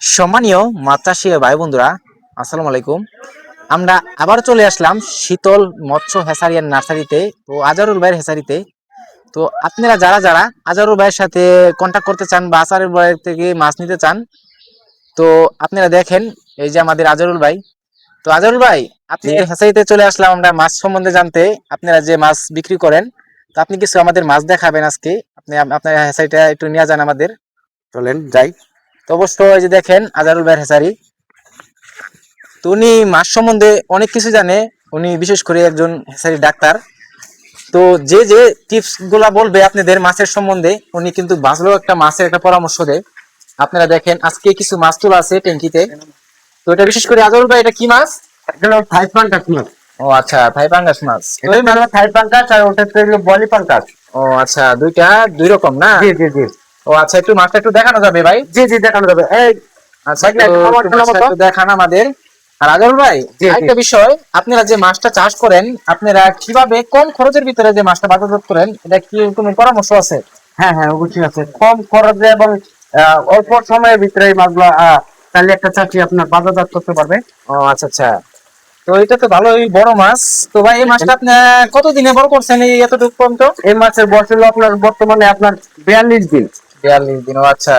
সম্মানীয় মাছ চাষী ভাই বন্ধুরা, আসসালামু আলাইকুম। আমরা আবার চলে আসলাম শীতল মৎস্য হেসারি আর নার্সারিতে, তো আজারুল ভাইয়ের হেসারিতে। তো আপনারা যারা যারা আজারুল ভাইয়ের সাথে কন্ট্যাক্ট করতে চান বা আজারুল ভাইয়ের থেকে মাছ নিতে চান, তো আপনারা দেখেন এই যে আমাদের আজারুল ভাই। তো আজারুল ভাই, আপনি হেসারিতে চলে আসলাম আমরা মাছ সম্বন্ধে জানতে। আপনারা যে মাছ বিক্রি করেন, তো আপনি কিছু আমাদের মাছ দেখাবেন আজকে। আপনি আপনার হেসারিটা একটু নিয়ে যান আমাদের। চলেন যাই। তো অবশ্যই এই যে দেখেন আজারুল ভাইয়ের হেসারি। তো উনি মাছ সম্বন্ধে অনেক কিছু জানে। উনি বিশেষ করে একজন হেসারি ডাক্তার। তো যে যে টিপস গুলা বলবে আপনাদের মাছের সম্বন্ধে, উনি কিন্তু ভালো একটা মাছের একটা পরামর্শ দেয়। আপনারা দেখেন আজকে কিছু মাছ তোলা আছে ট্যাঙ্কিতে। তো এটা বিশেষ করে আজল ভাই, এটা কি মাছ? এটা হলো থাই পাঙ্কাস মাছ। ও আচ্ছা, থাই পাঙ্গাস মাছ। তো এটা হলো থাই পাঙ্কাস আর ওটা হলো বলি পাঙ্কাস। ও আচ্ছা, দুইটা দুই রকম না? জি জি জি ও আচ্ছা, একটু মাছটা একটু দেখানো যাবে ভাই? জি জি দেখানো যাবে। এই আচ্ছা, ভাই না, একটু খাবার একটু জন্য মাছটা মতো। একটু দেখান আমাদের। আর আজল ভাই, জি জি আরেকটা বিষয়, আপনারা যে মাছটা চাষ করেন, আপনারা কিভাবে কম খরচের ভিতরে যে মাছটা বাজারজাত করেন, এটা কি কোনো পরামর্শ আছে? হ্যাঁ হ্যাঁ অবশ্যই আছে। কম খরচে এবং অল্প সময়ের ভিতরে এই মাছগুলো তাহলে একটা চাষি আপনার বাজারজাত করতে পারবে। ও আচ্ছা আচ্ছা। তো এটা তো ভালোই বড় মাছ। তো ভাই, এই মাছটা আপনি কতদিনে বড় করছেন এই এতটুকু পর্যন্ত? এই মাছের বয়স হলো আপনার বর্তমানে আপনার 42 দিন। 42 দিন, ও আচ্ছা।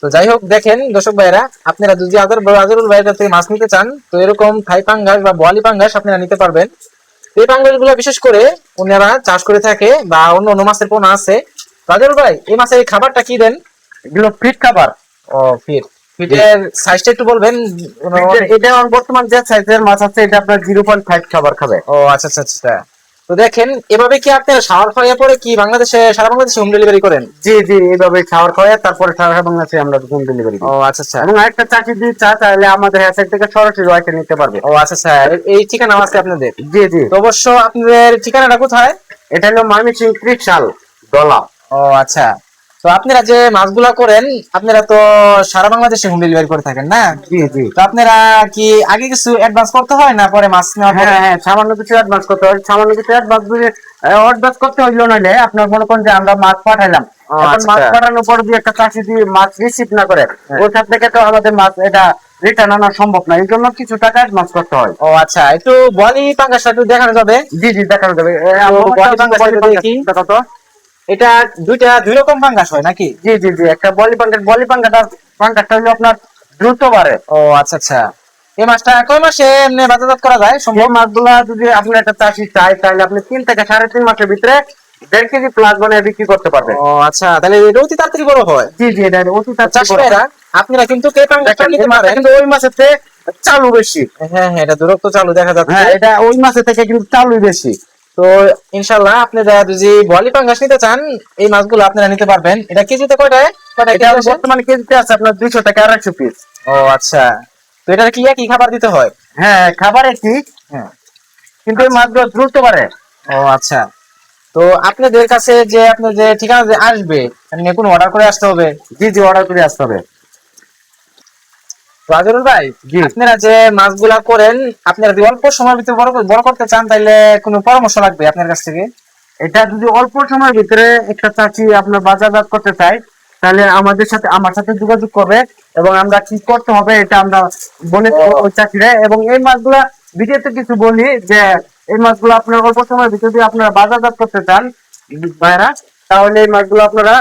তো যাই হোক, দেখেন দর্শক ভাইরা, আপনারা যদি আজরুল ভাইয়ের কাছ থেকে মাছ নিতে চান, তো এরকম থাই পাঙ্গাস বা বোয়ালি পাঙ্গাস আপনারা নিতে পারবেন। এই পাঙ্গাস গুলো বিশেষ করে ওনারা চাষ করে থাকে, বা অন্য অন্য মাছের পোনা আছে। তো আজরুল ভাই, এই মাছের এই খাবারটা কি দেন? এগুলো ফিট খাবার। ও ফিট। জি। ফিটের সাইজটা একটু বলবেন? এটা আমার বর্তমান যে সাইজের মাছ আছে এটা আপনার 0.5 খাবার খাবে। ও আচ্ছা আচ্ছা আচ্ছা। তো দেখেন, এভাবে কি আপনারা সাওয়ার হয়ে পরে কি বাংলাদেশে, সারা বাংলাদেশে হোম ডেলিভারি করেন? জি জি এইভাবে খাবার খাওয়ায় তারপরে সারা বাংলাদেশে আমরা হোম ডেলিভারি ও দিই। আচ্ছা আচ্ছা। এবং আরেকটা চাষি যদি চায় তাহলে আমাদের হ্যাঁ থেকে সরাসরি ওয়াইকে নিতে পারবে। ও আচ্ছা স্যার, এই ঠিকানা আছে আপনাদের? জি জি। তো অবশ্য আপনাদের ঠিকানাটা কোথায়? এটা হলো ময়মনসিংহ ত্রিশাল ডলা। ও আচ্ছা। তো আপনারা যে মাছগুলা করেন, আপনারা তো সারা বাংলাদেশে হোম ডেলিভারি করে থাকেন না? জি জি। তো আপনারা কি আগে কিছু অ্যাডভান্স করতে হয় না পরে মাছ নেওয়ার পরে? হ্যাঁ হ্যাঁ সামান্য কিছু অ্যাডভান্স করতে হয়। সামান্য কিছু অ্যাডভান্স করতে হইলো নাহলে আপনার মনে করেন যে আমরা মাছ পাঠাইলাম, ও এখন আচ্ছা মাছ আচ্ছা। পাঠানোর পর যদি একটা চাষি যদি মাছ রিসিভ না করে হ্যাঁ। ওইখান থেকে তো আমাদের মাছ এটা রিটার্ন আনা সম্ভব না, এই জন্য কিছু টাকা অ্যাডভান্স করতে হয়। ও আচ্ছা, একটু বলি পাঙ্গাসটা একটু দেখানো যাবে? জি জি দেখানো যাবে। তো বলি পাঙ্গাসটা একটু দেখি। দেখো তো। এটা দুইটা দুই রকম পাঙ্গাস হয় নাকি? জি জি জি একটা বলি পাঙ্কাটা হলো আপনার দ্রুত বাড়ে। ও আচ্ছা আচ্ছা। এই মাছটা কয় মাসে এমনি বাজারজাত করা যায় এই সম্ভব? মাছগুলা যদি আপনি একটা চাষি চায় তাহলে আপনি 3 থেকে 3.5 মাসের ভিতরে 1.5 কেজি প্লাস বানিয়ে বিক্রি করতে পারবেন। ও আচ্ছা, তাহলে এটা অতি তাড়াতাড়ি বড় হয়। জি জি এটা অতি তাড়াতাড়ি বড় চাষিরা, হয়। আপনারা কিন্তু কে পাঙ্গাসটা দেখেন নিতে এই মাছটা পারেন। কিন্তু ওই মাছের থেকে চালু বেশি। হ্যাঁ হ্যাঁ, এটা দূরত্ব চালু দেখা যাচ্ছে। হ্যাঁ এটা ওই মাছের থেকে কিন্তু চালু বেশি। তো ইনশাল্লাহ আপনারা যদি বলি পাঙ্গাস নিতে চান, এই মাছগুলো আপনারা নিতে পারবেন। এটা কেজিতে কয়টায় কয়টা এটা কেজি আসে? বর্তমানে কেজিতে আছে আপনার 200 থেকে 250 পিস। ও আচ্ছা। তো এটা কি একই খাবার দিতে হয়? হ্যাঁ খাবার একই, হ্যাঁ। কিন্তু এই আচ্ছা। মাছগুলো দ্রুত বাড়ে। ও আচ্ছা। তো আপনাদের কাছে যে আপনার যে ঠিকানা যে আসবে, মানে কোনো অর্ডার করে আসতে হবে? জি জি অর্ডার করে আসতে হবে। তো আজিরুল ভাই, জি। আপনারা যে মাছগুলা করেন, আপনারা যদি অল্প সময়ের ভিতরে বড় বড় করতে চান, তাহলে কোনো পরামর্শ লাগবে আপনার কাছ থেকে? এটা যদি অল্প সময়ের ভিতরে একটা চাষি আপনার বাজারজাত করতে চায় তাহলে আমার সাথে যোগাযোগ করবে এবং আমরা কি করতে হবে এটা আমরা বলে দেব ওই চাষিরা। এবং এই মাছগুলা ভিডিওতে কিছু বলি যে এই মাছগুলো আপনার অল্প সময়ের ভিতরে যদি আপনারা বাজারজাত করতে চান ভাইরা, তাহলে এই মাছগুলো আপনারা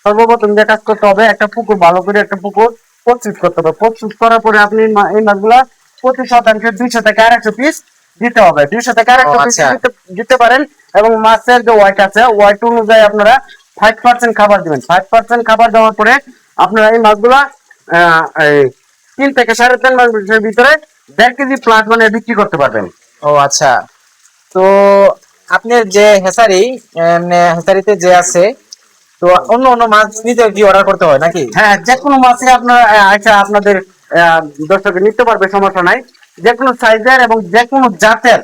সর্বপ্রথম যে কাজ করতে হবে একটা পুকুর, ভালো করে একটা পুকুর প্রস্তুত করতে হবে। প্রস্তুত করার পরে আপনি এই মাছগুলা প্রতি শতাংশে 200 থেকে 250 পিস দিতে হবে। 200 থেকে 250 পিস আচ্ছা। দিতে পারেন। এবং মাছের যে ওয়েট আছে ওয়েট অনুযায়ী আপনারা 5% খাবার দিবেন। 5% খাবার দেওয়ার পরে আপনারা এই মাছগুলা এই 3 থেকে 3.5 মাসের ভিতরে 1.5 কেজি প্লাস মানে বিক্রি করতে পারবেন। ও আচ্ছা। তো আপনার যে হেসারি, মানে হেসারিতে যে আছে, তো অন্য অন্য মাছ নিতে কি অর্ডার করতে হয় নাকি? হ্যাঁ যে কোনো মাছই আপনারা আচ্ছা আপনাদের দর্শক নিতে পারবে, সমস্যা নাই। যে কোনো সাইজের এবং যে কোনো জাতের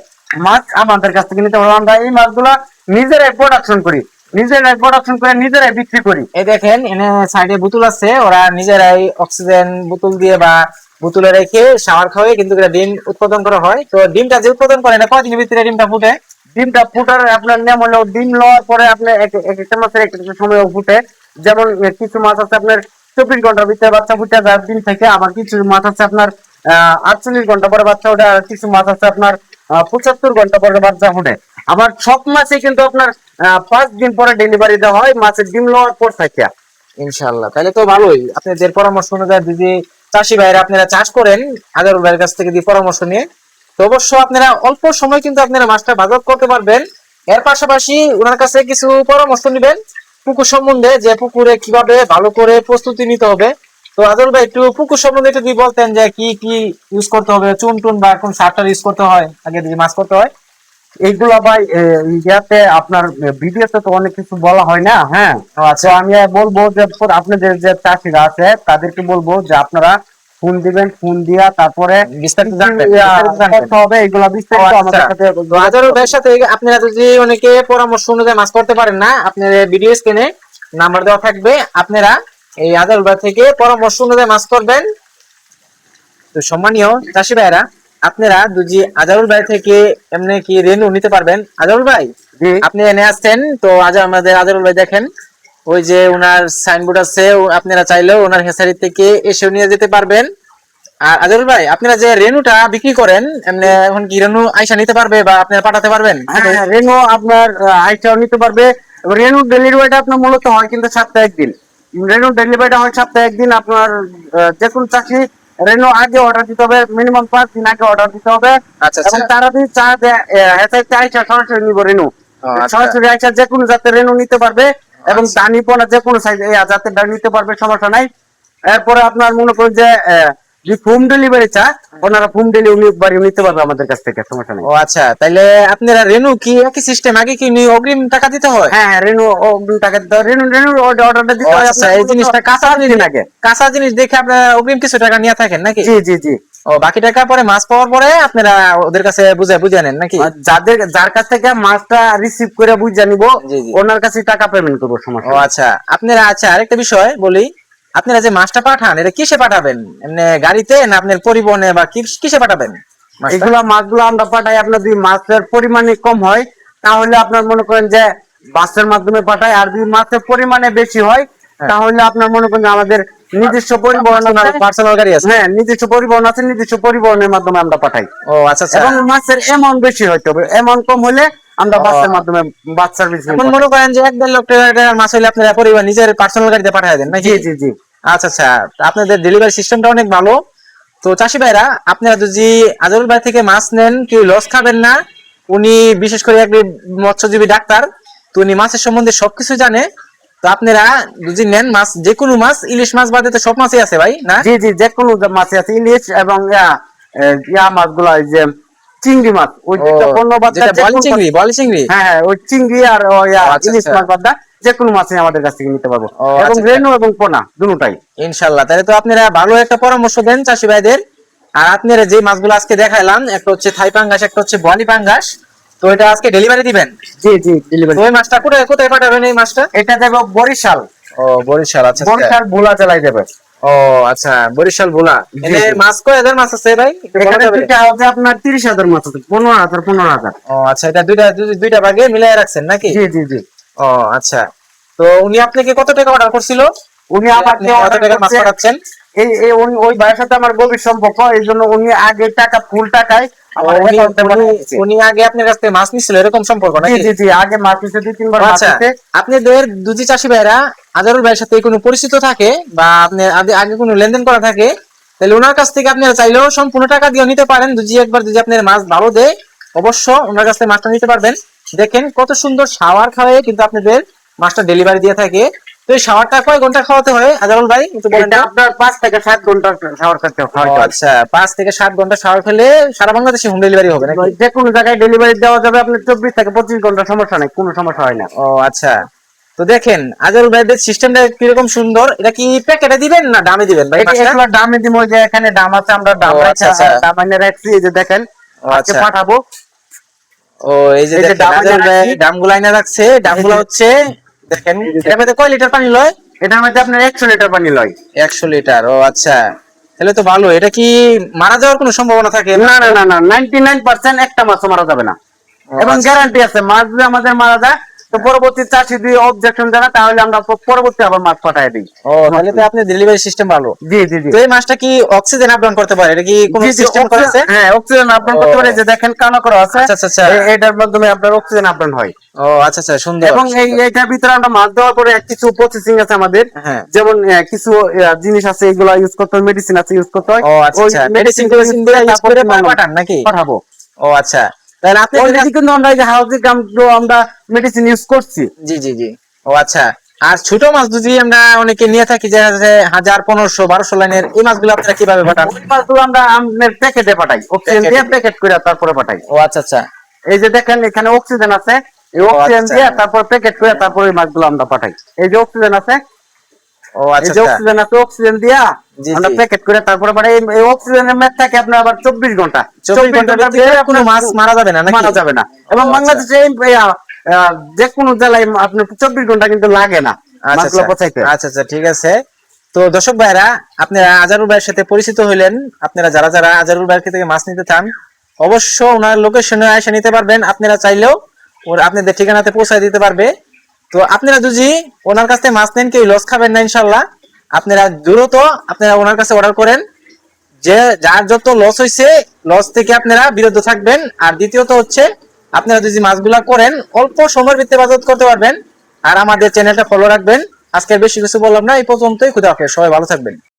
মাছ আমাদের কাছ থেকে নিতে পারবে। আমরা এই মাছগুলা নিজেরাই প্রোডাকশন করি, নিজেরাই প্রোডাকশন করে নিজেরাই বিক্রি করি। এই দেখেন, এনে সাইডে বোতল আছে, ওরা নিজেরাই অক্সিজেন বোতল দিয়ে বা বোতলে রেখে শাওয়ার খাওয়াই কিন্তু এটা ডিম উৎপাদন করা হয়। তো ডিমটা যে উৎপাদন করে, এটা কয়দিনের ভিতরে ডিমটা ফুটে? ডিমটা ফুটার আপনার নিয়ম হলো ডিম লওয়ার পরে আপনার এক একটা মাছের এক একটা সময় ফুটে। যেমন কিছু মাছ আছে আপনার 24 ঘন্টার ভিতরে বাচ্চা ফুটে যায় দিন থেকে। আবার কিছু মাছ আছে আপনার 48 ঘন্টা পরে বাচ্চা ওঠে, আর কিছু মাছ আছে আপনার 75 ঘন্টা পরে বাচ্চা ফুটে। আবার সব মাছে কিন্তু আপনার 5 দিন পরে ডেলিভারি দেওয়া হয় মাছের ডিম লওয়ার পর থেকে। ইনশাআল্লাহ, তাহলে তো ভালোই। আপনাদের পরামর্শ অনুযায়ী যদি চাষি ভাইরা আপনারা চাষ করেন আজারুল ভাইয়ের কাছ থেকে দিয়ে পরামর্শ নিয়ে, তো অবশ্য আপনারা অল্প সময় কিন্তু আপনারা মাছটা বাজার করতে পারবেন। এর পাশাপাশি ওনার কাছে কিছু পরামর্শ নেবেন পুকুর সম্বন্ধে, যে পুকুরে কিভাবে ভালো করে প্রস্তুতি নিতে হবে। তো আজারুল ভাই একটু পুকুর সম্বন্ধে একটু যদি বলতেন যে কি কি ইউজ করতে হবে, চুন টুন বা কোন সারটা ইউজ করতে হয় আগে যদি মাছ করতে হয়। এইগুলা ভাই ইয়াতে আপনার ভিডিওতে তো অনেক কিছু বলা হয় না। হ্যাঁ, তো আমি বলবো যে আপনাদের যে চাষিরা আছে তাদেরকে বলবো যে আপনারা ফোন দিবেন, ফোন দিয়া তারপরে বিস্তারিত জানবেন, করতে হবে এগুলা বিস্তারিত আমাদের সাথে। আজারুল ভাইয়ের সাথে আপনারা যদি অনেকে পরামর্শ অনুযায়ী মাছ করতে পারেন না, আপনার ভিডিও স্ক্রিনে নাম্বার দেওয়া থাকবে, আপনারা এই আজারুল ভাই থেকে পরামর্শ অনুযায়ী মাছ করবেন। তো সম্মানীয় চাষি ভাইরা, আপনারা দুজি আজারুল ভাই থেকে এমনি কি রেনু নিতে পারবেন। আজারুল ভাই জি, আপনি এনে আসছেন, তো আজ আমাদের আজারুল ভাই দেখেন ওই যে ওনার সাইনবোর্ড আছে, আপনারা চাইলেও ওনার হেসারি থেকে এসেও নিয়ে যেতে পারবেন। আর আজারুল ভাই আপনারা যে রেনুটা বিক্রি করেন এমনি এখন কি রেনু আইসা নিতে পারবে বা আপনারা পাঠাতে পারবেন? হ্যাঁ, রেনু আপনার আইটাও নিতে পারবে। রেনু ডেলিভারিটা আপনার মূলত হয় কিন্তু সপ্তাহে একদিন। রেনু ডেলিভারিটা হয় সপ্তাহে একদিন। আপনার যে কোনো চাষি রেনু আগে অর্ডার দিতে হবে, মিনিমাম 5 দিন আগে অর্ডার দিতে হবে। আচ্ছা এবং আচ্ছা। তারা যদি চা আইসা সরাসরি নিব রেনু, ও, আচ্ছা। সরাসরি আইসা যে কোনো জাতের রেনু নিতে পারবে এবং আচ্ছা। দানি পোনা যে কোনো সাইজ জাতের দানি নিতে পারবে, সমস্যা নাই। এরপরে আপনার মনে করেন যে যে হোম ডেলিভারি চা, ওনারা হোম ডেলিভারি নিতে পারবে আমাদের কাছ থেকে, সমস্যা নেই। ও আচ্ছা, তাইলে আপনারা রেনু কি একই সিস্টেম, আগে কি অগ্রিম টাকা দিতে হয়? হ্যাঁ, হ্যাঁ, রেনু টাকা দিতে হয়। রেনু অর্ডারটা ও দিতে হয় আচ্ছা, আপনার এই মূলত জিনিসটা কাঁচা 7 জিনিস, দিন আগে। কাঁচা জিনিস দেখে আপনারা অগ্রিম কিছু টাকা নিয়ে থাকেন নাকি? জি, জি, জি। ও বাকি টাকা পরে মাছ পাওয়ার পরে আপনারা ওদের কাছে বুঝে বুঝে নেন নাকি? আর যার কাছ থেকে মাছটা রিসিভ করে বুঝে নিব, জি জি। ওনার কাছে টাকা পেমেন্ট করবো, ও সমস্যা নেই। আচ্ছা, আপনারা আচ্ছা আরেকটা বিষয় বলি, আপনারা যে মাছটা পাঠান এটা কিসে পাঠাবেন, এমনি গাড়িতে না আপনার পরিবহনে বা কিসে পাঠাবেন মাছটা? মাছগুলো আমরা পাঠাই। আপনার যদি মাছের পরিমাণে কম হয় তাহলে আপনার মনে করেন যে বাসের মাধ্যমে পাঠাই। আর যদি মাছের পরিমাণে বেশি হয় হ্যাঁ। তাহলে আপনার মনে করেন যে আমাদের নিজস্ব পরিবহন আছে। পার্সোনাল গাড়ি আছে? হ্যাঁ, নিজস্ব পরিবহন আছে, নিজস্ব পরিবহনের মাধ্যমে আমরা পাঠাই। ও আচ্ছা আচ্ছা। এবং মাছের অ্যামাউন্ট বেশি হইতে হবে, অ্যামাউন্ট কম হলে আমরা ও, বাসের মাধ্যমে বাস সার্ভিস এখন মনে করেন যে 1-1.5 লক্ষ টাকার মাছ হলে আপনারা পরিবার নিজের পার্সোনাল গাড়িতে পাঠিয়ে দেন নাকি? জি, জি, জি। আচ্ছা আচ্ছা, তা আপনাদের ডেলিভারি সিস্টেমটা অনেক ভালো। তো চাষি ভাইরা, আপনারা যদি আজরুল ভাই থেকে মাছ নেন কেউ লস খাবেন না। উনি বিশেষ করে এক মৎস্যজীবী ডাক্তার, তো উনি মাছের সম্বন্ধে সবকিছু জানে। তো আপনারা যদি নেন মাছ, যে কোনো মাছ, ইলিশ মাছ বাদে তো সব মাছই আছে ভাই না? জি, জি, যে কোনো মাছ আছে, ইলিশ এবং মাছগুলো, এই যে চিংড়ি মাছ, ওই ও, দুইটা পণ্য বাদ যেটা যে বলি কোনো চিংড়ি, বলি চিংড়ি। হ্যাঁ, হ্যাঁ, ওই চিংড়ি আর ওই ও আচ্ছা ইলিশ আচ্ছা। মাছ বাদ যে কোনো মাছই আমাদের কাছ থেকে নিতে পারবো। ও এবং আচ্ছা আচ্ছা। রেনু এবং পোনা দুটোটাই। ইনশাল্লাহ, তাহলে তো আপনারা ভালো একটা পরামর্শ দেন চাষি ভাইদের। আর আপনারা যে মাছগুলো আজকে দেখাইলাম, একটা হচ্ছে থাই পাঙ্গাস, একটা হচ্ছে বলি পাঙ্গাস, তো এটা আজকে ডেলিভারি দিবেন। জি, জি, ডেলিভারি। তো ওই মাছটা কোথায় কোথায় পাঠাবেন এই মাছটা? এটা দেবো বরিশাল। ও বরিশাল, আচ্ছা আচ্ছা। বরিশাল ভোলা জেলায় দেবে। ও আচ্ছা, বরিশাল ভোলা। জি, এনে জি। মাছ কয় হাজার মাছ আছে ভাই, একটু বলা এখানে যাবে? দুইটা হবে আপনার 30,000 মাছ আছে, 15,000, 15,000। ও আচ্ছা, এটা দুইটা ভাগে মিলাই রাখছেন নাকি? জি, জি, জি। ও আচ্ছা, তো উনি আপনাকে কত টাকা অর্ডার করছিল? উনি আপনি আমাকে কত order টাকার মাছ করছে। পাঠাচ্ছেন? ওই ভাইয়ের সাথে আমার গভীর সম্পর্ক, এই জন্য উনি আগে টাকা ফুল টাকায় আমার উনি অ্যাকাউন্টে উনি পাঠিয়ে দিচ্ছে। উনি আগে আপনার কাছ থেকে মাছ নিছিল, এরকম সম্পর্ক জি, নাকি? জি, জি, আগে মাছ নিচ্ছে, 2-3 বার মাছ আচ্ছা, নিচ্ছে। আপনাদের দুজি চাষি ভাইরা আজহারুল ভাইয়ের সাথে কোনো পরিচিত থাকে বা আপনি আগে কোনো লেনদেন করা থাকে, তাহলে ওনার কাছ থেকে আপনারা চাইলেও সম্পূর্ণ টাকা দিয়ে নিতে পারেন। দুজি একবার যদি আপনার মাছ ভালো দেয়, অবশ্য ওনার কাছ থেকে মাছটা নিতে পারবেন। দেখেন কত সুন্দর শাওয়ার খাওয়াই কিন্তু আপনাদের মাছটা ডেলিভারি দিয়ে থাকে। তো এই শাওয়ারটা কয় ঘন্টা খাওয়াতে হয় আজহারুল ভাই, একটু বলেন এটা তো? আপনার 5 থেকে 7 ঘন্টা শাওয়ার করতে ও হয়। আচ্ছা, 5 থেকে 7 ঘন্টা শাওয়ার খেলে সারা বাংলাদেশে হোম ডেলিভারি হবে নাকি? যে কোনো জায়গায় ডেলিভারি দেওয়া যাবে আপনার 24 থেকে 25 ঘন্টা, সমস্যা নাই, কোনো সমস্যা হয় না। ও আচ্ছা, তো দেখেন আজহারুল ভাইদের সিস্টেমটা কিরকম সুন্দর। এটা কি প্যাকেটে দিবেন না দামে দিবেন ভাই মাছটা? এগুলো দামে দিব, যে এখানে দাম আছে, আমরা দাম ও, রাখা, আচ্ছা, আচ্ছা। দাম এনে রাখছি, এই যে দেখেন ও আজকে আচ্ছা। পাঠাবো। ও এই যে এই যে দেখেন দাম আজহারুল ভাই রাখছি। দামগুলো এনে রাখছে, দামগুলো এই যে- হচ্ছে দেখেন। এই যে এটার মধ্যে কয় লিটার পানি লয়? এটার মধ্যে আপনার 100 লিটার পানি লয়। 100 লিটার। ও আচ্ছা, তাহলে তো ভালো। এটা কি মারা যাওয়ার কোনো সম্ভাবনা থাকে? না, না, না, না, 99% একটা মাছও মারা যাবে না। ও এবং আচ্ছা। গ্যারান্টি আছে, মাছ যদি আমাদের মারা যায় তো পরবর্তী চাষি যদি অবজেকশন জানায় তাহলে আমরা পরবর্তী আবার মাছ পাঠায় দিই। ও তাহলে তো আপনি ডেলিভারি সিস্টেম ভালো। জি জি জি। তো এই মাছটা কি অক্সিজেন আপ ডাউন করতে পারে? এটা কি কোনো জি জি, সিস্টেম করেছে? হ্যাঁ অক্সিজেন আপডাউন করতে পারে, যে দেখেন কানো করা আছে, আচ্ছা আচ্ছা আচ্ছা। এটার মাধ্যমে আপনার অক্সিজেন আপডাউন হয়। ও আচ্ছা আচ্ছা, সুন্দর। এবং এইটার ভিতরে আমরা মাছ দেওয়ার পরে কিছু প্রসেসিং আছে আমাদের, হ্যাঁ। যেমন কিছু জিনিস আছে, এগুলো ইউজ করতে হয়, মেডিসিন আছে ইউজ করতে হয়। ও আচ্ছা ওই আচ্ছা, মেডিসিন মেডিসিন টেডিসিন দিয়ে ইউজ করে আমরা পাঠান নাকি? পাঠাবো। ও আচ্ছা, তাহলে আপনি অলরেডি কিন্তু আমরা এই যে হাউজিং কামগুলো আমরা মেডিসিন ইউজ করছি। জি জি জি। ও আচ্ছা, আর ছোট মাছ যদি আমরা অনেকে নিয়ে থাকি যে 1000 1500 1200 লাইনের, এই মাছগুলো আপনারা কিভাবে পাঠান? ওই মাছগুলো আমরা আমাদের প্যাকেটে পাঠাই, অক্সিজেন দিয়ে প্যাকেট করে তারপরে পাঠাই। ও আচ্ছা আচ্ছা। এই যে দেখেন এখানে অক্সিজেন আছে, এই ও অক্সিজেন আচ্ছা। দিয়ে তারপর প্যাকেট করে তারপরে ওই মাছগুলো আমরা পাঠাই। এই যে অক্সিজেন আছে, ও এই আচ্ছা যে আচ্ছা। অক্সিজেন আছে, অক্সিজেন দিয়া জি আমরা জি। প্যাকেট করে তারপরে পাঠাই। এই অক্সিজেনের মেয়াদ থাকে আপনার আবার 24 ঘন্টা। 24 ঘন্টার ভিতরে কোনো মাছ মারা যাবে না নাকি? মারা যাবে না। এবং ও আচ্ছা। বাংলাদেশে যে কোনো জেলায় আপনার 24 ঘন্টা কিন্তু লাগে না আচ্ছা মাছগুলো আচ্ছা পচাইতে। আচ্ছা আচ্ছা, ঠিক আছে। তো দর্শক ভাইরা, আপনারা আজারুল ভাইয়ের সাথে পরিচিত হইলেন। আপনারা যারা যারা আজারুল ভাইয়ের থেকে মাছ নিতে চান, অবশ্য ওনার লোকেশনে এসে নিতে পারবেন। আপনারা চাইলেও ওর আপনাদের ঠিকানাতে পৌঁছায় দিতে পারবে। তো আপনারা যদি ওনার কাছ থেকে মাছ নেন, কেউ লস খাবেন না ইনশাল্লাহ। আপনারা দ্রুত আপনারা ওনার কাছে অর্ডার করেন, যে যার যত লস হয়েছে লস থেকে আপনারা বিরত থাকবেন। আর দ্বিতীয়ত হচ্ছে, আপনারা যদি মাছগুলা করেন অল্প সময়ের ভিতরে বাজার করতে পারবেন। আর আমাদের চ্যানেলটা ফলো রাখবেন। আজকে বেশি কিছু বললাম না, এই পর্যন্তই। খুদা হাফেজ, সবাই ভালো থাকবেন।